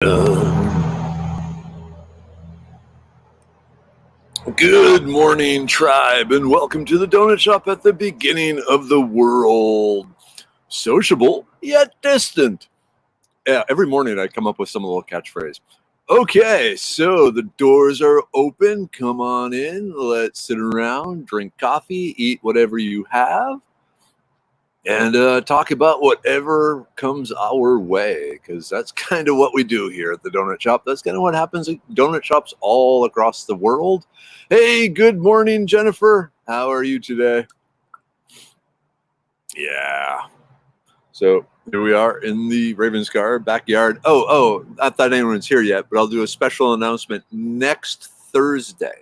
Good morning, tribe, and welcome to the donut shop at the beginning of the world. Sociable, yet distant. Yeah, every morning I come up with some little catchphrase. Okay, so the doors are open. Come on in. Let's sit around, drink coffee, eat whatever you have, and talk about whatever comes our way, because that's kind of what we do here at the donut shop. That's kind of what happens at donut shops all across the world. Hey, good morning, Jennifer. How are you today? Yeah. So here we are in the Ravenscar backyard. Oh, not that anyone's here yet, but I'll do a special announcement next Thursday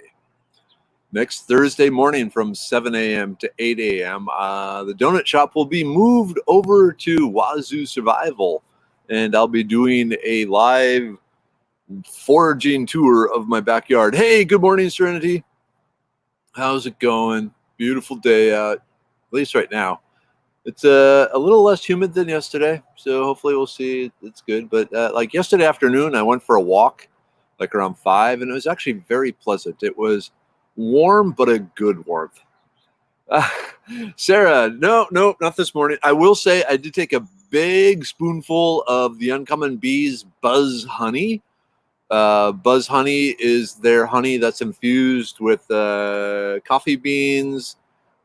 morning from 7 a.m. to 8 a.m. The donut shop will be moved over to Wazoo Survival, and I'll be doing a live foraging tour of my backyard. Hey, good morning, Serenity. How's it going? Beautiful day out, at least right now. It's a little less humid than yesterday, so hopefully we'll see. It's good. But like yesterday afternoon, I went for a walk, like around 5, and it was actually very pleasant. It was warm, but a good warmth. Sarah, no, not this morning. I will say I did take a big spoonful of the Uncommon Bees Buzz Honey. Buzz Honey is their honey that's infused with coffee beans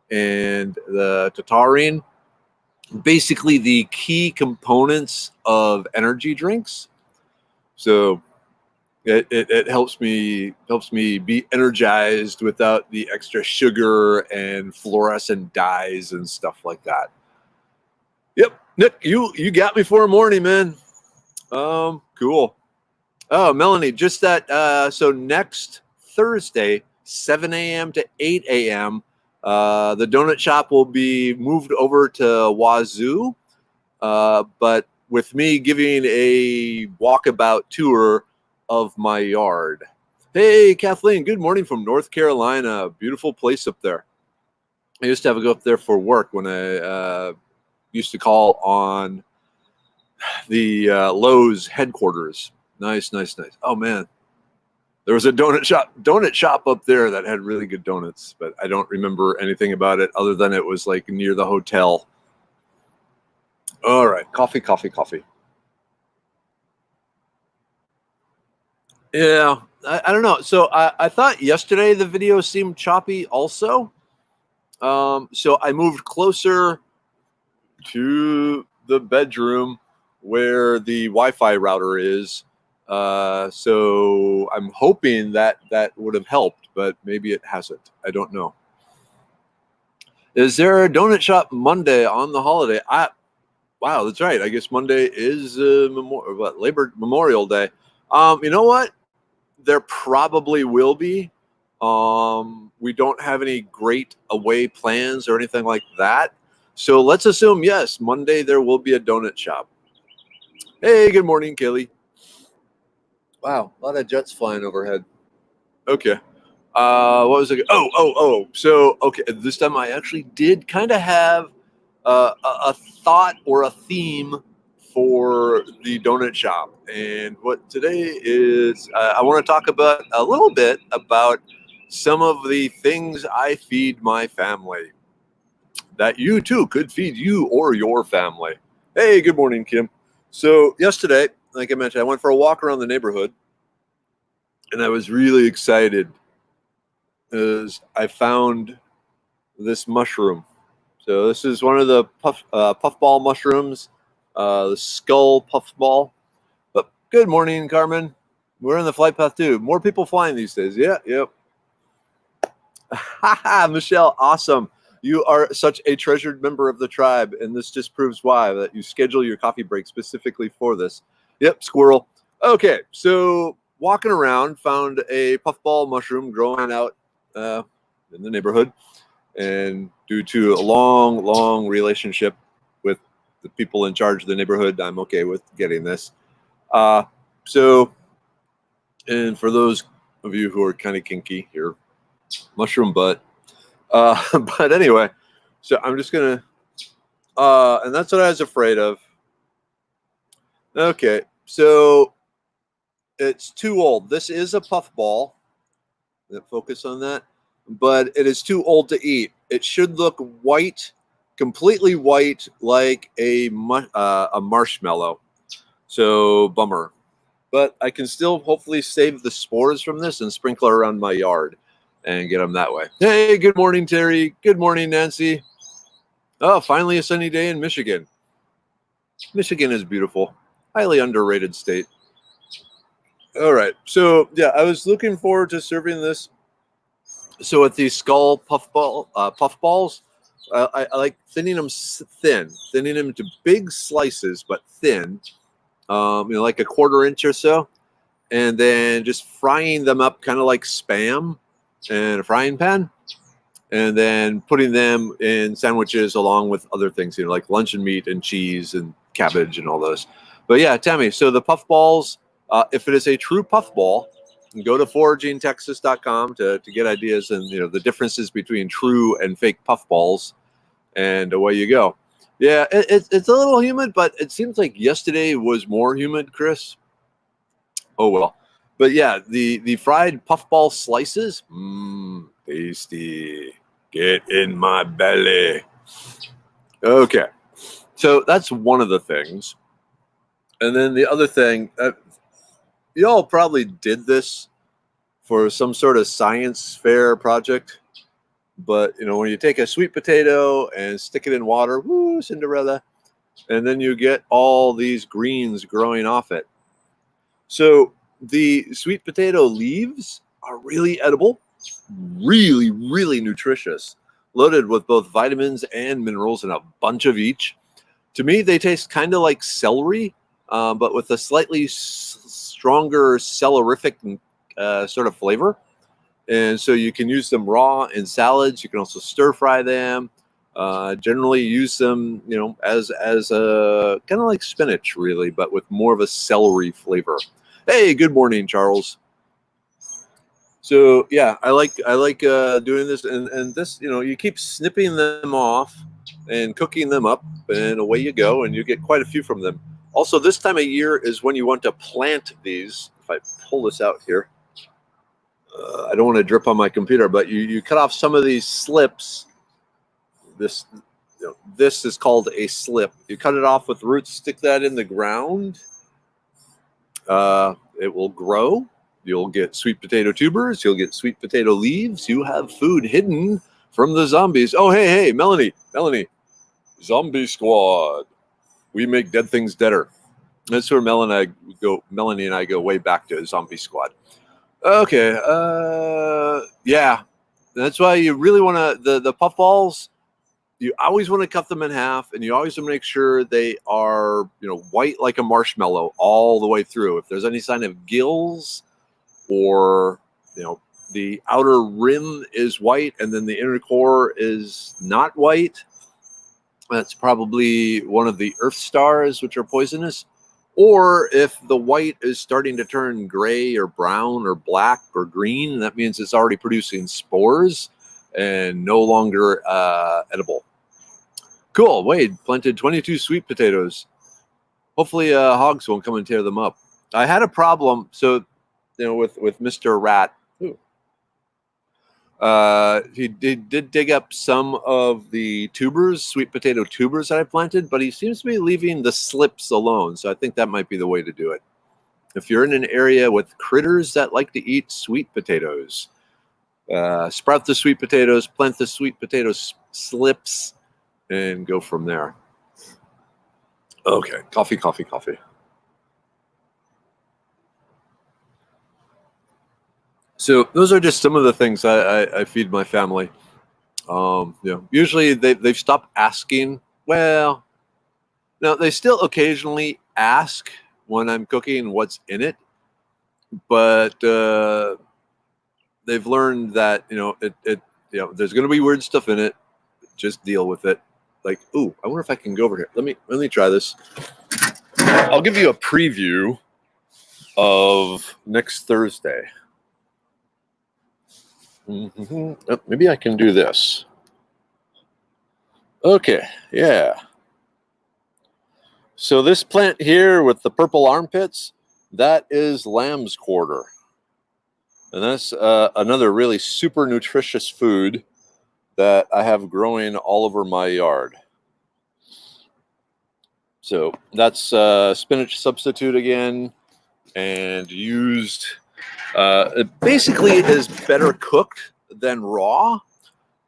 and the taurine. Basically, the key components of energy drinks. So it helps me be energized without the extra sugar and fluorescent dyes and stuff like that. Yep, Nick, you got me for a morning, man. Cool. Oh, Melanie, just that. So next Thursday, 7 a.m. to 8 a.m., the donut shop will be moved over to Wazoo, but with me giving a walkabout tour of my yard. Hey, Kathleen, good morning from North Carolina. Beautiful place up there. I used to have to go up there for work when I used to call on the Lowe's headquarters. Nice. Oh, man. There was a donut shop up there that had really good donuts, but I don't remember anything about it other than it was like near the hotel. All right, coffee. Yeah, I don't know. So I thought yesterday the video seemed choppy also. So I moved closer to the bedroom where the Wi-Fi router is. So I'm hoping that would have helped, but maybe it hasn't. I don't know. Is there a donut shop Monday on the holiday? Wow, that's right. I guess Monday is Memorial Day. You know what? There probably will be. We don't have any great away plans or anything like that. So let's assume, yes, Monday there will be a donut shop. Hey, good morning, Kelly. Wow, a lot of jets flying overhead. Okay. What was it? Oh. So, okay, this time I actually did kind of have a thought or a theme for the donut shop. And what today is, I want to talk about a little bit about some of the things I feed my family that you too could feed you or your family. Hey, good morning, Kim. So yesterday, like I mentioned, I went for a walk around the neighborhood, and I was really excited because I found this mushroom. So this is one of the puffball mushrooms, the skull puffball. But good morning, Carmen. We're in the flight path too. More people flying these days. Yeah, yep. Michelle, awesome. You are such a treasured member of the tribe, and this just proves why, that you schedule your coffee break specifically for this. Yep, squirrel. Okay, so walking around, found a puffball mushroom growing out in the neighborhood, and due to a long relationship with the people in charge of the neighborhood, I'm okay with getting this. So, and for those of you who are kind of kinky here, mushroom butt. But anyway, so I'm just gonna, and that's what I was afraid of. Okay, so it's too old. This is a puffball. Focus on that. But it is too old to eat. It should look white, completely white, like a marshmallow. So bummer. But I can still hopefully save the spores from this and sprinkle around my yard and get them that way. Hey, good morning, Terry. Good morning, Nancy. Oh, finally a sunny day in Michigan. Michigan is beautiful. Highly underrated state. All right. So, yeah, I was looking forward to serving this. So with these skull puffballs, I like thinning them thinning them into big slices, but thin, like a 1/4 inch or so. And then just frying them up kind of like Spam in a frying pan. And then putting them in sandwiches along with other things, like luncheon meat and cheese and cabbage and all those. But yeah, Tammy, so the puffballs, if it is a true puffball, go to foragingtexas.com to get ideas and the differences between true and fake puffballs, and away you go. Yeah, it's a little humid, but it seems like yesterday was more humid, Chris. Oh well. But yeah, the fried puffball slices, tasty. Get in my belly. Okay, so that's one of the things. And then the other thing, y'all probably did this for some sort of science fair project. But, when you take a sweet potato and stick it in water, woo, Cinderella, and then you get all these greens growing off it. So the sweet potato leaves are really edible, really, really nutritious, loaded with both vitamins and minerals and a bunch of each. To me, they taste kind of like celery, but with a slightly stronger celerific sort of flavor. And so you can use them raw in salads. You can also stir fry them. Generally use them, as a kind of like spinach, really, but with more of a celery flavor. Hey, good morning, Charles. So yeah, I like doing this, and this, you keep snipping them off and cooking them up, and away you go, and you get quite a few from them. Also, this time of year is when you want to plant these. If I pull this out here. I don't want to drip on my computer, but you cut off some of these slips. This is called a slip. You cut it off with roots, stick that in the ground. It will grow. You'll get sweet potato tubers. You'll get sweet potato leaves. You have food hidden from the zombies. Oh, hey, Melanie, Zombie Squad. We make dead things deader. That's where Melanie and I go way back to Zombie Squad. Okay, yeah, that's why you really want to, the puffballs, you always want to cut them in half, and you always want to make sure they are, white like a marshmallow all the way through. If there's any sign of gills, or, the outer rim is white and then the inner core is not white, that's probably one of the earth stars, which are poisonous. Or if the white is starting to turn gray or brown or black or green, that means it's already producing spores and no longer edible. Cool. Wade planted 22 sweet potatoes. Hopefully hogs won't come and tear them up. I had a problem. So, with Mr. Rat. He did dig up some of the tubers, sweet potato tubers that I planted, but he seems to be leaving the slips alone. So I think that might be the way to do it. If you're in an area with critters that like to eat sweet potatoes, sprout the sweet potatoes, plant the sweet potato slips, and go from there. Okay, coffee. So those are just some of the things I feed my family. Usually they've stopped asking. Well, no, they still occasionally ask when I'm cooking what's in it, but they've learned that there's going to be weird stuff in it. Just deal with it. Like, ooh, I wonder if I can go over here. Let me try this. I'll give you a preview of next Thursday. Oh, maybe I can do this. Okay, yeah. So this plant here with the purple armpits, That is lamb's quarter. And that's another really super nutritious food that I have growing all over my yard. So that's spinach substitute again, and used. It basically is better cooked than raw.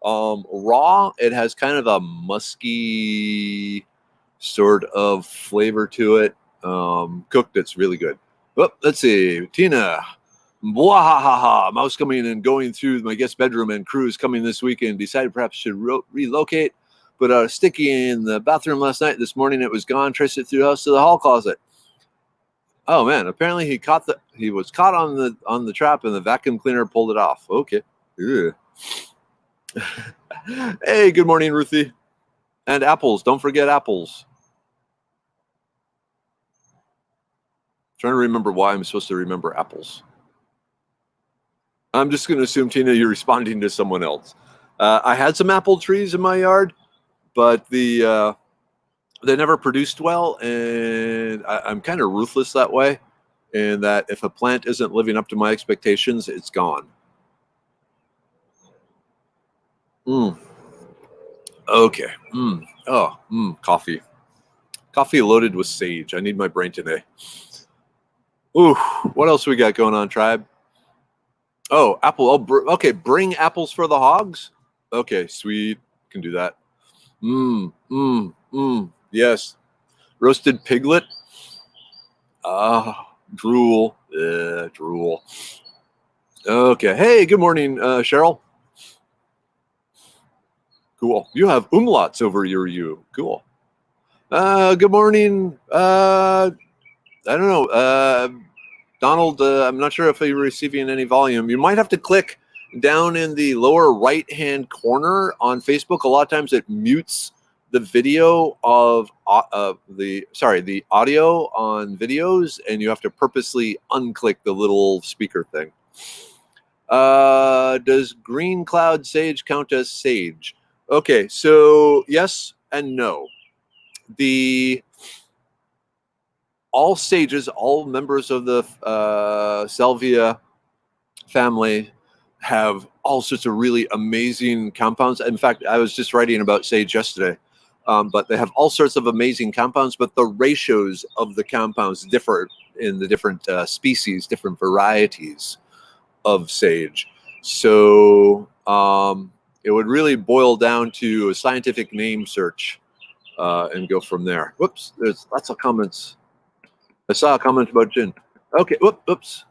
Raw, it has kind of a musky sort of flavor to it. Cooked, it's really good. Oh, let's see, Tina. Bwahaha, mouse coming and going through my guest bedroom and crew is coming this weekend. Decided perhaps should relocate. Put a sticky in the bathroom last night. This morning it was gone. Traced it through the house to the hall closet. Oh man! Apparently he was caught on the trap and the vacuum cleaner pulled it off. Okay. Hey, good morning, Ruthie. And apples. Don't forget apples. Trying to remember why I'm supposed to remember apples. I'm just going to assume, Tina, you're responding to someone else. I had some apple trees in my yard, but they never produced well, and I'm kind of ruthless that way, in that if a plant isn't living up to my expectations, it's gone. Okay. Coffee. Coffee loaded with sage. I need my brain today. Ooh, what else we got going on, tribe? Oh, apple. Okay, bring apples for the hogs. Okay, sweet. Can do that. Yes. Roasted piglet. Drool. Drool. Okay. Hey, good morning, Cheryl. Cool. You have umlauts over your U. Cool. Good morning. I don't know. Donald, I'm not sure if you're receiving any volume. You might have to click down in the lower right-hand corner on Facebook. A lot of times it mutes the video of the audio on videos, and you have to purposely unclick the little speaker thing. Does green cloud sage count as sage? Okay, so yes and no. All sages, all members of the salvia family have all sorts of really amazing compounds. In fact, I was just writing about sage yesterday, but they have all sorts of amazing compounds, but the ratios of the compounds differ in the different species, different varieties of sage. So it would really boil down to a scientific name search and go from there. Whoops, there's lots of comments. I saw a comment about gin. Okay, whoops.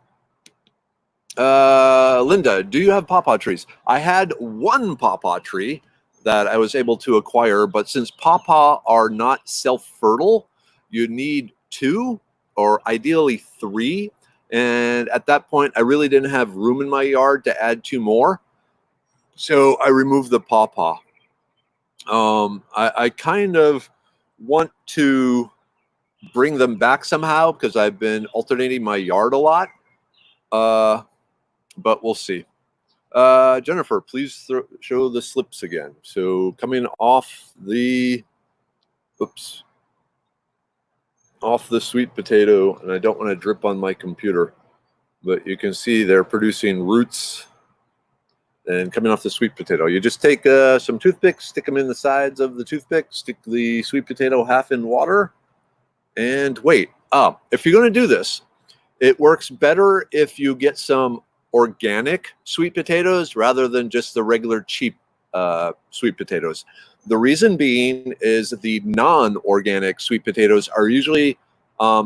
Linda, do you have pawpaw trees? I had one pawpaw tree that I was able to acquire, but since pawpaw are not self-fertile, you need 2 or ideally 3. And at that point, I really didn't have room in my yard to add 2 more. So I removed the pawpaw. I kind of want to bring them back somehow because I've been alternating my yard a lot. But we'll see. Jennifer, please show the slips again. So coming off the sweet potato, and I don't want to drip on my computer, but you can see they're producing roots. And coming off the sweet potato, you just take some toothpicks, stick them in the sides of the toothpick, stick the sweet potato half in water, and wait. If you're going to do this, it works better if you get some organic sweet potatoes rather than just the regular cheap sweet potatoes. The reason being is the non-organic sweet potatoes are usually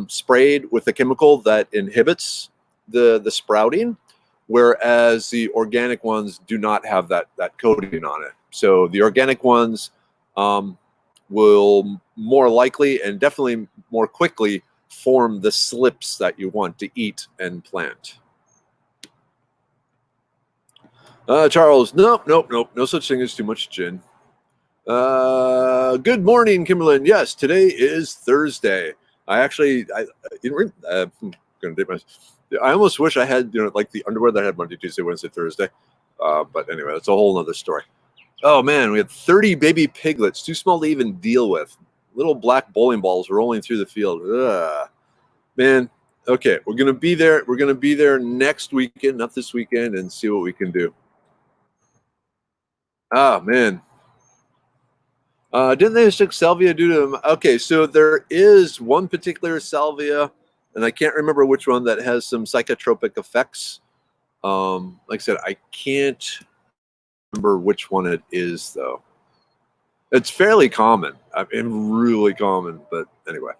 sprayed with a chemical that inhibits the sprouting, whereas the organic ones do not have that coating on it. So the organic ones will more likely and definitely more quickly form the slips that you want to eat and plant. Charles, nope, no such thing as too much gin. Good morning, Kimberlyn. Yes, today is Thursday. I almost wish I had, like the underwear that I had Monday, Tuesday, Wednesday, Thursday. But anyway, that's a whole other story. Oh man, we had 30 baby piglets, too small to even deal with. Little black bowling balls rolling through the field. Ugh. Man, Okay, we're gonna be there. We're gonna be there next weekend, not this weekend, and see what we can do. Ah, man. Didn't they stick salvia due to? Okay, so there is one particular salvia, and I can't remember which one that has some psychotropic effects. Like I said, I can't remember which one it is though. It's fairly common. I mean, really common. But anyway,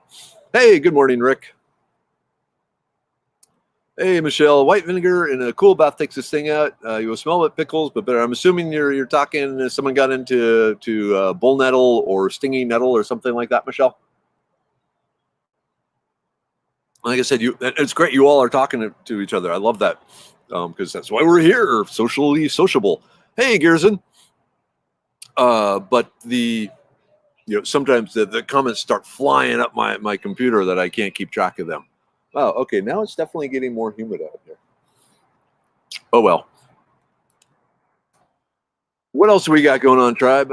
hey, good morning, Rick. Hey, Michelle. White vinegar in a cool bath takes this thing out. You will smell it pickles, but better. I'm assuming you're talking. Someone got into bull nettle or stinging nettle or something like that, Michelle. Like I said, it's great. You all are talking to each other. I love that because that's why we're here, socially sociable. Hey, Garrison. But sometimes the comments start flying up my computer that I can't keep track of them. Oh, okay. Now it's definitely getting more humid out here. Oh well. What else do we got going on, tribe?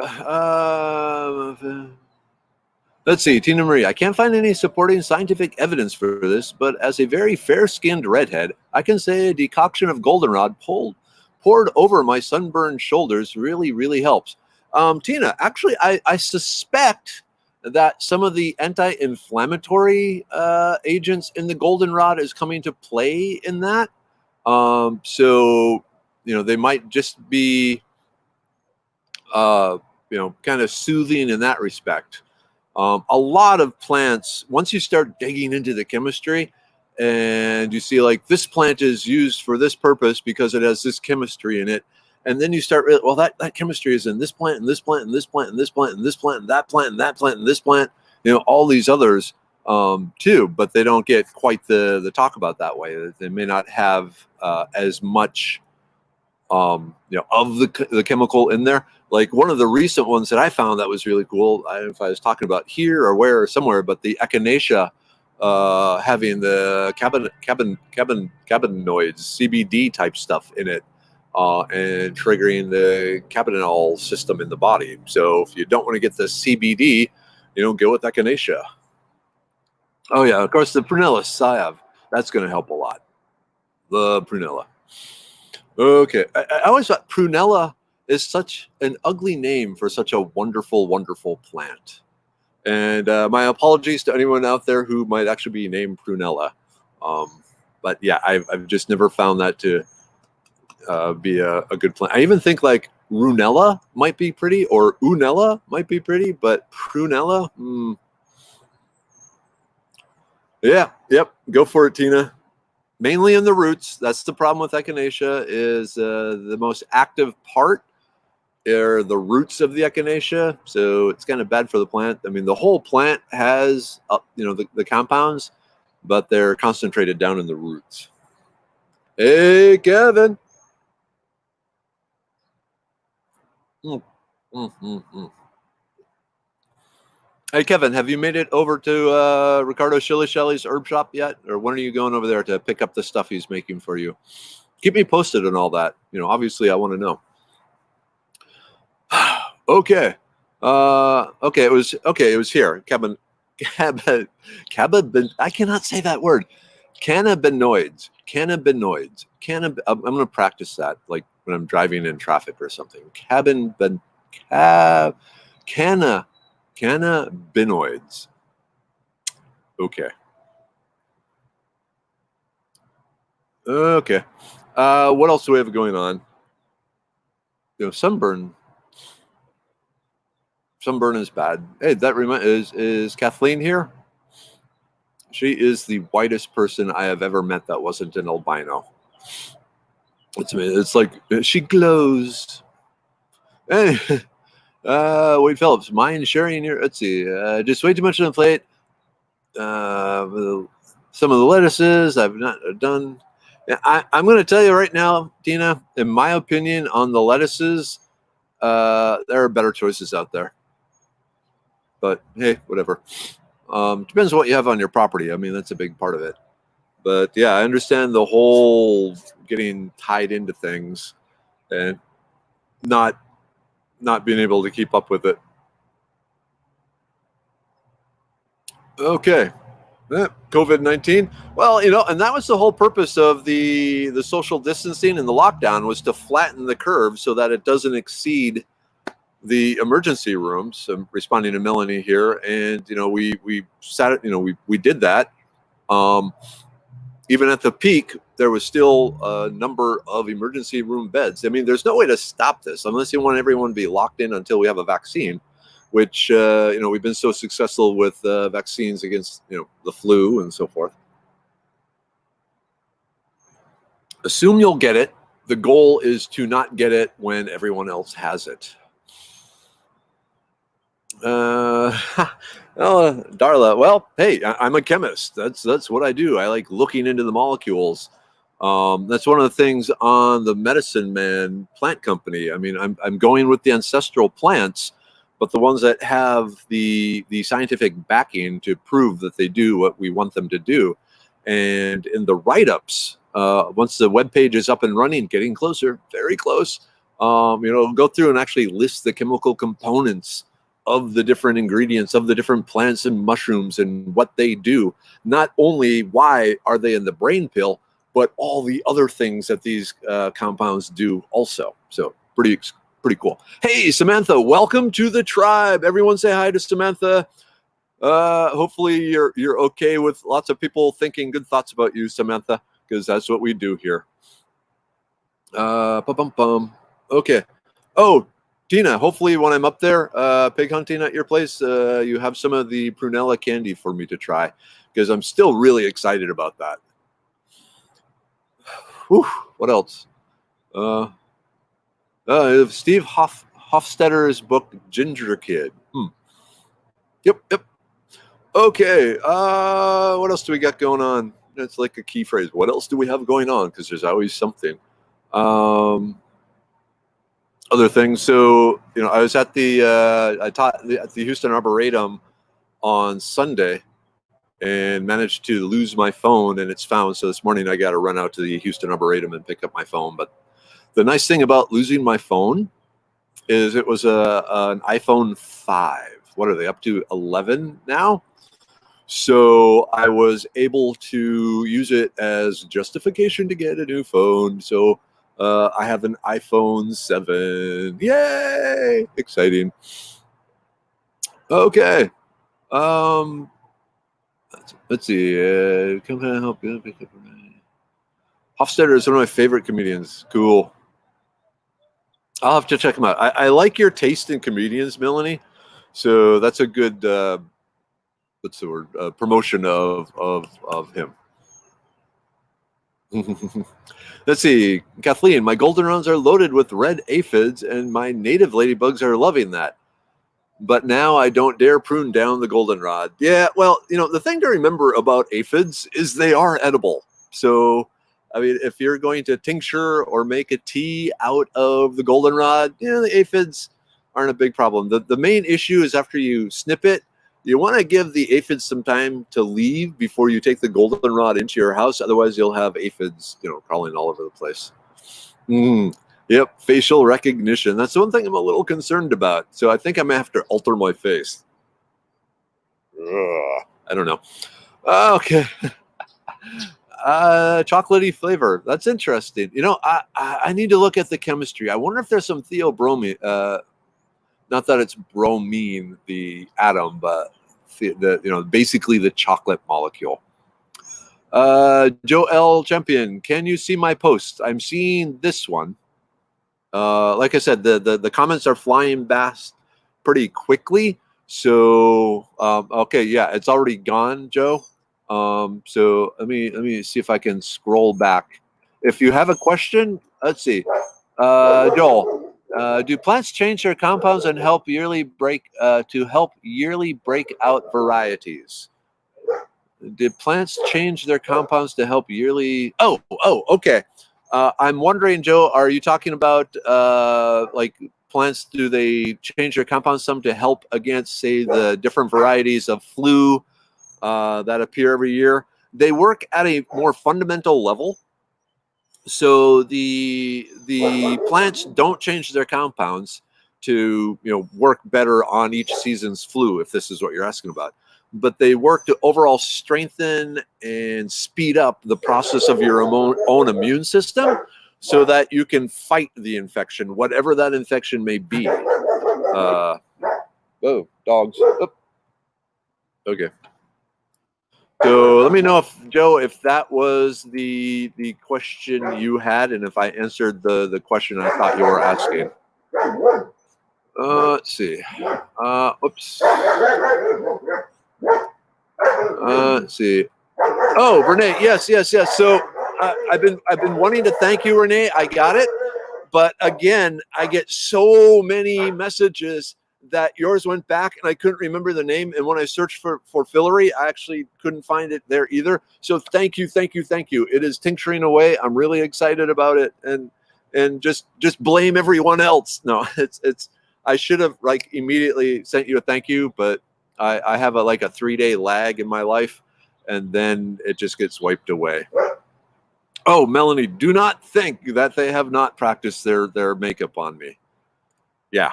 Let's see, Tina Marie. I can't find any supporting scientific evidence for this, but as a very fair-skinned redhead, I can say a decoction of goldenrod poured over my sunburned shoulders really, really helps. Tina, actually, I suspect that some of the anti-inflammatory agents in the goldenrod is coming to play in that. So, they might just be, kind of soothing in that respect. A lot of plants, once you start digging into the chemistry and you see like this plant is used for this purpose because it has this chemistry in it. And then you start, well, that chemistry is in this plant and this plant and this plant and this plant and this plant and that plant and that plant and this plant, all these others too, but they don't get quite the talk about that way. They may not have as much of the chemical in there. Like one of the recent ones that I found that was really cool. I don't know if I was talking about here or where or somewhere, but the echinacea having the cannabinoids, CBD type stuff in it, and triggering the cannabinol system in the body. So if you don't want to get the CBD, go with echinacea. Oh yeah, of course the prunella salve. That's going to help a lot. The prunella. Okay, I always thought prunella is such an ugly name for such a wonderful, wonderful plant. And my apologies to anyone out there who might actually be named prunella. But yeah, I've just never found that to be a good plant. I even think like runella might be pretty, or unella might be pretty, but prunella, yeah, yep, go for it, Tina. Mainly in the roots. That's the problem with echinacea is the most active part are the roots of the echinacea. So it's kind of bad for the plant. I mean, the whole plant has, the compounds, but they're concentrated down in the roots. Hey, Kevin. Mm, mm, mm, mm. Hey, Kevin, have you made it over to Ricardo Shilly's herb shop yet? Or when are you going over there to pick up the stuff he's making for you? Keep me posted on all that. Obviously I want to know. Okay. Okay. It was here. I cannot say that word. Cannabinoids. I'm going to practice that, like when I'm driving in traffic or something. Cannabinoids. Okay. Okay. What else do we have going on? Sunburn. Sunburn is bad. Hey, is Kathleen here? She is the whitest person I have ever met that wasn't an albino. It's like she glows. Hey, Wade Phillips, mind sharing your. Let's see. Just way too much on the plate. Some of the lettuces I've not done. I'm going to tell you right now, Tina. In my opinion, on the lettuces, there are better choices out there. But hey, whatever. Depends on what you have on your property. I mean, that's a big part of it. But yeah, I understand the whole getting tied into things and not being able to keep up with it. Okay. COVID-19. Well, and that was the whole purpose of the social distancing and the lockdown, was to flatten the curve so that it doesn't exceed the emergency rooms. I'm responding to Melanie here, and we sat, we did that. Even at the peak, there was still a number of emergency room beds. I mean, there's no way to stop this unless you want everyone to be locked in until we have a vaccine, which we've been so successful with vaccines against the flu and so forth. Assume you'll get it. The goal is to not get it when everyone else has it. Darla, well, hey, I'm a chemist. That's what I do. I like looking into the molecules. That's one of the things on the Medicine Man plant company. I mean, I'm going with the ancestral plants, but the ones that have the scientific backing to prove that they do what we want them to do. And in the write-ups, once the web page is up and running, getting closer, very close, go through and actually list the chemical components of the different ingredients of the different plants and mushrooms and what they do. Not only why are they in the brain pill, but all the other things that these compounds do also. So pretty cool. Hey, Samantha, welcome to the tribe. Everyone say hi to Samantha. Hopefully you're okay with lots of people thinking good thoughts about you, Samantha, because that's what we do here. Okay. Oh, Tina, hopefully when I'm up there pig hunting at your place, you have some of the prunella candy for me to try, because I'm still really excited about that. Whew, what else? Steve Hofstadter's book, Ginger Kid. Yep. Okay, what else do we got going on? It's like a key phrase. What else do we have going on? Because there's always something. Other things. So, I was at I taught at the Houston Arboretum on Sunday and managed to lose my phone, and it's found. So this morning I got to run out to the Houston Arboretum and pick up my phone. But the nice thing about losing my phone is it was an iPhone 5. What are they up to? 11 now? So I was able to use it as justification to get a new phone. So I have an iPhone 7. Yay! Exciting. Okay. Let's see. Come and help you pick up. Hofstadter is one of my favorite comedians. Cool. I'll have to check him out. I like your taste in comedians, Melanie. So that's a good what's the word? Promotion of him. Let's see, Kathleen, my goldenrods are loaded with red aphids, and my native ladybugs are loving that. But now I don't dare prune down the goldenrod. Yeah, well, the thing to remember about aphids is they are edible. So, I mean, if you're going to tincture or make a tea out of the goldenrod, the aphids aren't a big problem. The main issue is after you snip it, you want to give the aphids some time to leave before you take the goldenrod into your house. Otherwise, you'll have aphids, crawling all over the place. Yep, facial recognition. That's the one thing I'm a little concerned about. So I think I'm going to have to alter my face. I don't know. Okay. Chocolatey flavor. That's interesting. I need to look at the chemistry. I wonder if there's some theobromine. Not that it's bromine, the atom, but basically the chocolate molecule. Joe L. Champion, can you see my post? I'm seeing this one. Like I said, the comments are flying past pretty quickly. So okay, yeah, it's already gone, Joe. So let me see if I can scroll back. If you have a question, let's see. Joel. Do plants change their compounds and help yearly break out varieties? Did plants change their compounds to help yearly? Oh, okay. I'm wondering, Joe, are you talking about like plants? Do they change their compounds some to help against, say, the different varieties of flu that appear every year? They work at a more fundamental level. So the plants don't change their compounds to work better on each season's flu, if this is what you're asking about. but they work to overall strengthen and speed up the process of your own immune system so that you can fight the infection, whatever that infection may be. Oh, dogs. Oh, okay. So let me know if, Joe, if that was the question you had, and if I answered the question I thought you were asking. Let's see. Oops. Let's see. Oh, Renee. Yes. So I've been wanting to thank you, Renee. I got it, but again, I get so many messages that yours went back, and I couldn't remember the name. And when I searched for Fillory, I actually couldn't find it there either. So thank you. It is tincturing away. I'm really excited about it, and just blame everyone else. No, it's. I should have like immediately sent you a thank you, but I have a 3-day lag in my life, and then it just gets wiped away. Oh, Melanie, do not think that they have not practiced their makeup on me. Yeah,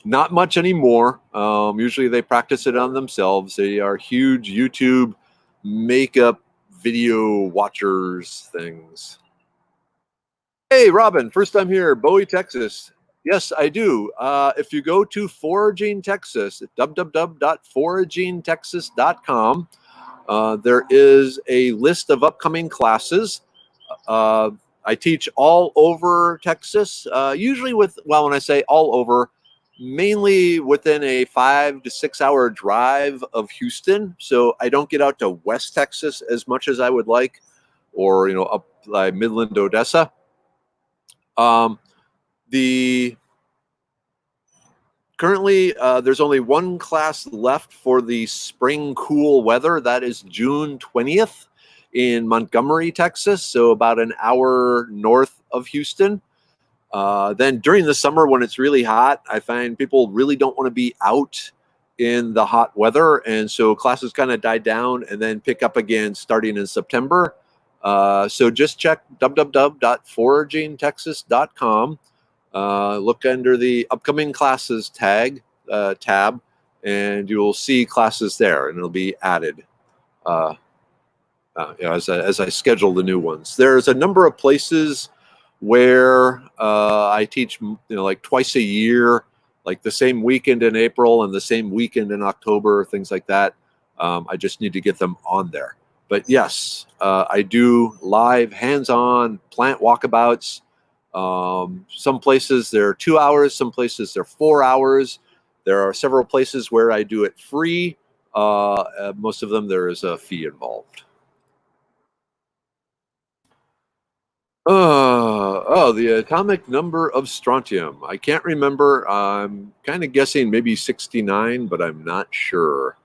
not much anymore. Usually they practice it on themselves. They are huge YouTube makeup video watchers things. Hey, Robin, first time here, Bowie, Texas. Yes, I do. If you go to Foraging Texas, www.foragingetexas.com, there is a list of upcoming classes. I teach all over Texas, usually when I say all over, mainly within a 5 to 6 hour drive of Houston. So I don't get out to West Texas as much as I would like, or, up like Midland, Odessa. Currently, there's only one class left for the spring cool weather. That is June 20th in Montgomery, Texas, so about an hour north of Houston. Then during the summer when it's really hot, I find people really don't want to be out in the hot weather, and so classes kind of die down and then pick up again starting in September. So just check www.foragingtexas.com. Look under the upcoming classes tab, and you'll see classes there, and it'll be added as I schedule the new ones. There's a number of places where I teach, like twice a year, like the same weekend in April and the same weekend in October, things like that. I just need to get them on there. But yes, I do live, hands-on plant walkabouts. Some places they're 2 hours, some places they're 4 hours. There are several places where I do it free. Most of them there is a fee involved. The atomic number of strontium. I can't remember. I'm kind of guessing maybe 69, but I'm not sure.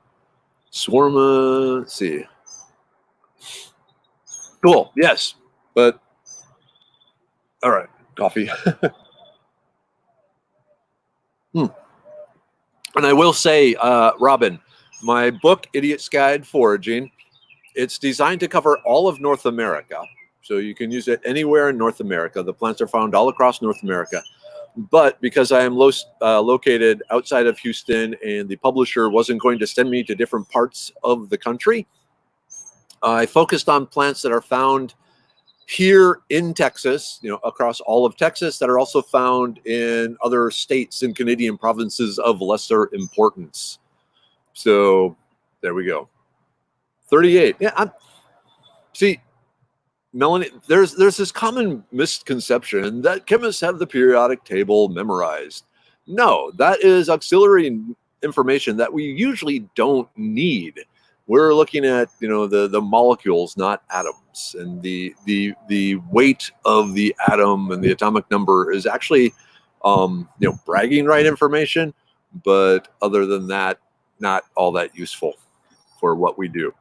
Swarma, let's see. Cool, yes, but all right, coffee. And I will say, Robin, my book, Idiot's Guide Foraging, it's designed to cover all of North America. So you can use it anywhere in North America. The plants are found all across North America. But because I am located outside of Houston and the publisher wasn't going to send me to different parts of the country, I focused on plants that are found here in Texas, across all of Texas, that are also found in other states and Canadian provinces of lesser importance. So there we go. 38. Yeah. See, Melanie, there's this common misconception that chemists have the periodic table memorized. No, that is auxiliary information that we usually don't need. We're looking at the molecules, not atoms, and the weight of the atom and the atomic number is actually bragging right information, but other than that, not all that useful for what we do.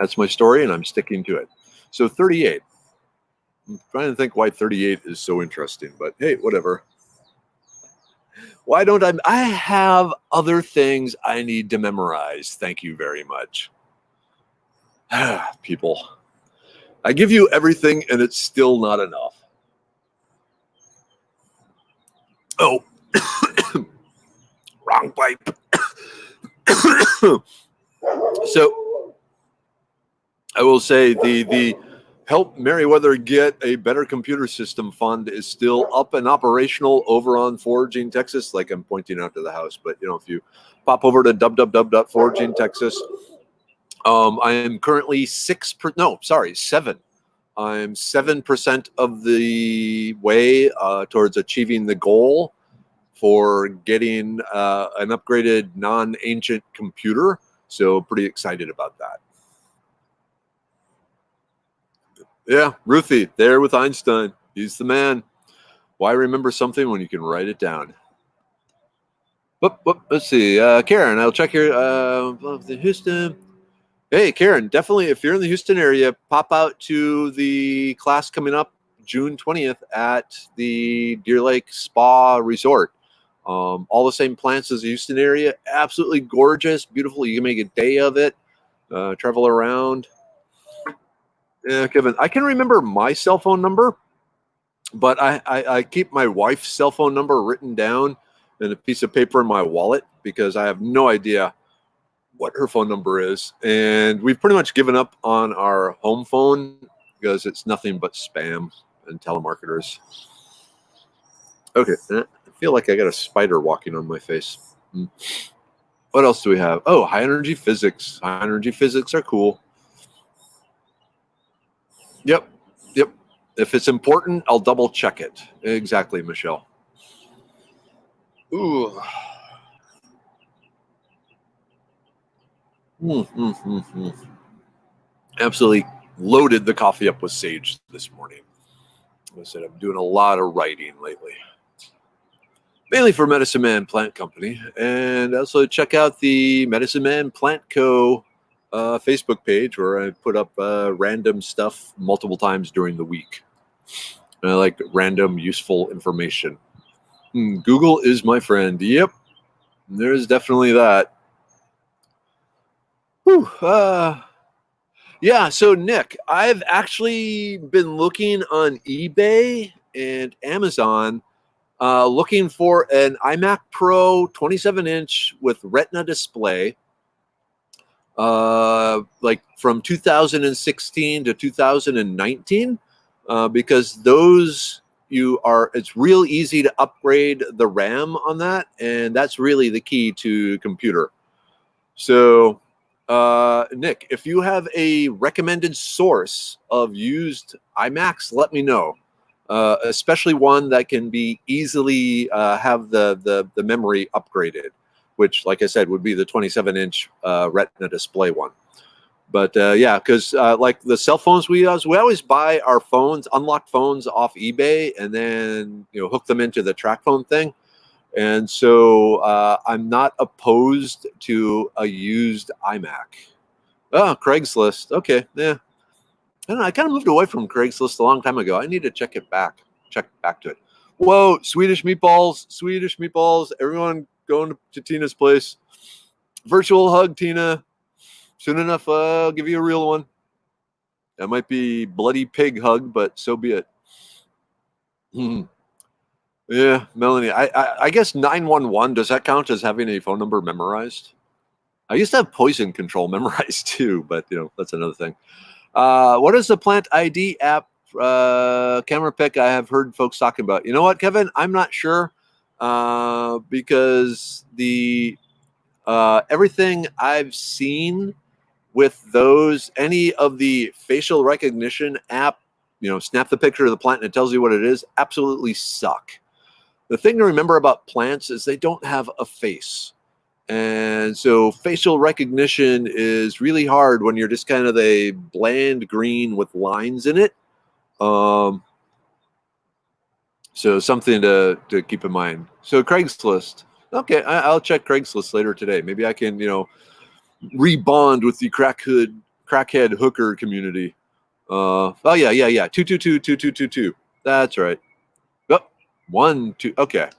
That's my story, and I'm sticking to it. So 38. I'm trying to think why 38 is so interesting, but hey, whatever. Why don't I have other things I need to memorize. Thank you very much. People, I give you everything and it's still not enough. Oh, wrong pipe. So I will say the Help Meriwether Get a Better Computer System Fund is still up and operational over on Foraging Texas. Like I'm pointing out to the house, but if you pop over to www.foraging Texas, I am currently 7. I'm 7% of the way towards achieving the goal for getting an upgraded non-ancient computer. So pretty excited about that. Yeah, Ruthie, there with Einstein. He's the man. Why remember something when you can write it down? Let's see. Karen, I'll check your the Houston. Hey, Karen, definitely if you're in the Houston area, pop out to the class coming up June 20th at the Deer Lake Spa Resort. All the same plants as the Houston area. Absolutely gorgeous, beautiful. You can make a day of it. Travel around. Yeah, Kevin, I can remember my cell phone number, but I keep my wife's cell phone number written down in a piece of paper in my wallet because I have no idea what her phone number is. And we've pretty much given up on our home phone because it's nothing but spam and telemarketers. Okay, I feel like I got a spider walking on my face. What else do we have? Oh, high energy physics. High energy physics are cool. Yep. If it's important, I'll double check it. Exactly, Michelle. Ooh. Absolutely loaded the coffee up with sage this morning. I said I'm doing a lot of writing lately, mainly for Medicine Man Plant Company, and also check out the Medicine Man Plant Co. Facebook page where I put up random stuff multiple times during the week. And I like random useful information. Google is my friend. Yep, there's definitely that. Whew, yeah, so Nick, I've actually been looking on eBay and Amazon, looking for an iMac Pro 27-inch with Retina display, like from 2016 to 2019, because it's real easy to upgrade the RAM on that, and that's really the key to computer. So, Nick, if you have a recommended source of used iMacs, let me know. Especially one that can be easily have the memory upgraded, which, like I said, would be the 27-inch Retina display one. But yeah, because like the cell phones we use, we always buy our phones, unlocked phones off eBay, and then hook them into the track phone thing. And so I'm not opposed to a used iMac. Oh, Craigslist. Okay, yeah. I don't know. I kind of moved away from Craigslist a long time ago. I need to check back to it. Whoa, Swedish meatballs. Everyone going to Tina's place. Virtual hug, Tina. Soon enough, I'll give you a real one. That might be bloody pig hug, but so be it. Yeah, Melanie. I guess 911, does that count as having a phone number memorized? I used to have poison control memorized too, but that's another thing. What is the Plant ID app camera pick I have heard folks talking about? You know what, Kevin? I'm not sure because the everything I've seen with any of the facial recognition app, snap the picture of the plant and it tells you what it is, absolutely suck. The thing to remember about plants is they don't have a face. And so facial recognition is really hard when you're just kind of a bland green with lines in it. So something to keep in mind. So Craigslist. Okay, I'll check Craigslist later today. Maybe I can, rebond with the crackhead hooker community. Oh yeah. 222-2222. That's right. Oh, 1 2. Okay.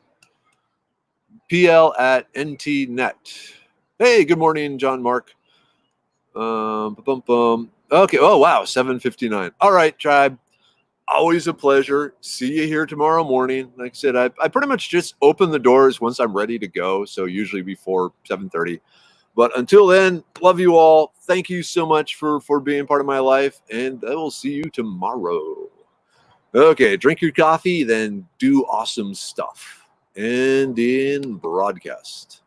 PL at NTNet. Hey, good morning, John Mark. Okay. Oh wow, 7:59. All right, tribe. Always a pleasure. See you here tomorrow morning. Like I said, I pretty much just open the doors once I'm ready to go. So usually before 7:30. But until then, love you all. Thank you so much for being part of my life, and I will see you tomorrow. Okay, drink your coffee, then do awesome stuff. And in broadcast.